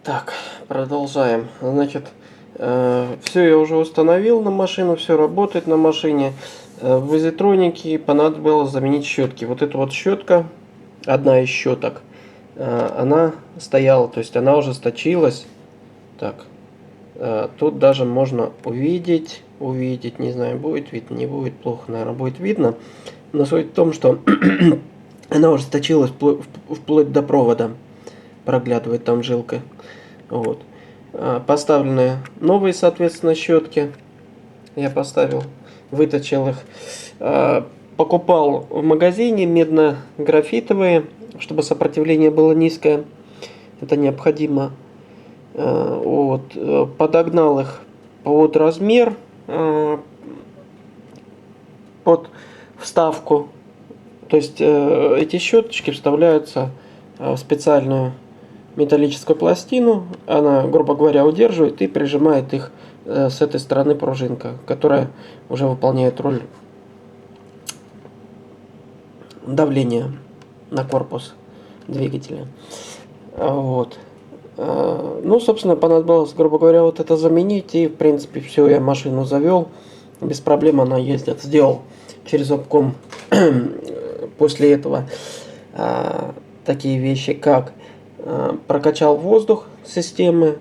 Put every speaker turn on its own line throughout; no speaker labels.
Так, продолжаем. Значит, все я уже установил на машину, все работает на машине. В изотронике понадобилось заменить щетки. Вот эта вот щетка, одна из щеток, она стояла, то есть она уже сточилась. Так, тут даже можно увидеть, не знаю, будет видно, не будет, плохо, наверное, будет видно. Но суть в том, что она уже сточилась вплоть до провода, проглядывает там жилка. Вот. Поставлены новые, соответственно, щетки. Я поставил, выточил их. Покупал в магазине медно-графитовые, чтобы сопротивление было низкое. Это необходимо. Вот. Подогнал их под размер, под вставку. То есть эти щеточки вставляются в специальную металлическую пластину, она, грубо говоря, удерживает и прижимает их с этой стороны пружинка, которая уже выполняет роль давления на корпус двигателя. Вот. Ну, собственно, понадобилось, грубо говоря, вот это заменить, и, в принципе, все, я машину завел, без проблем она ездит. Сделал через обком после этого такие вещи, как прокачал воздух системы,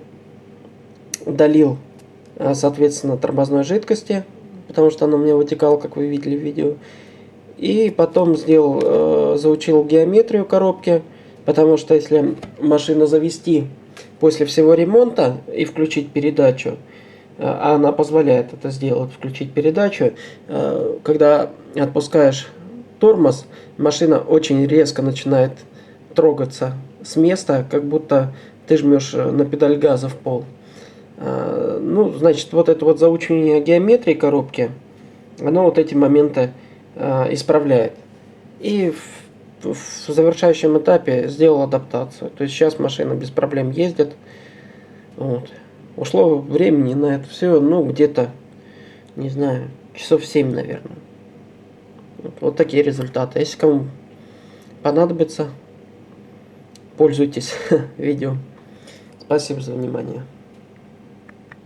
долил, соответственно, тормозной жидкости, потому что она у меня вытекала, как вы видели в видео. И потом заучил геометрию коробки, потому что если машину завести после всего ремонта и включить передачу, а она позволяет это сделать, включить передачу, когда отпускаешь тормоз, машина очень резко начинает трогаться с места, как будто ты жмешь на педаль газа в пол. Ну, значит, вот это вот заучивание геометрии коробки, оно вот эти моменты исправляет. И в завершающем этапе сделал адаптацию. То есть сейчас машина без проблем ездит. Вот. Ушло времени на это все, ну, где-то, не знаю, часов 7, наверное. Вот такие результаты. Если кому понадобится, пользуйтесь видео. Спасибо за внимание.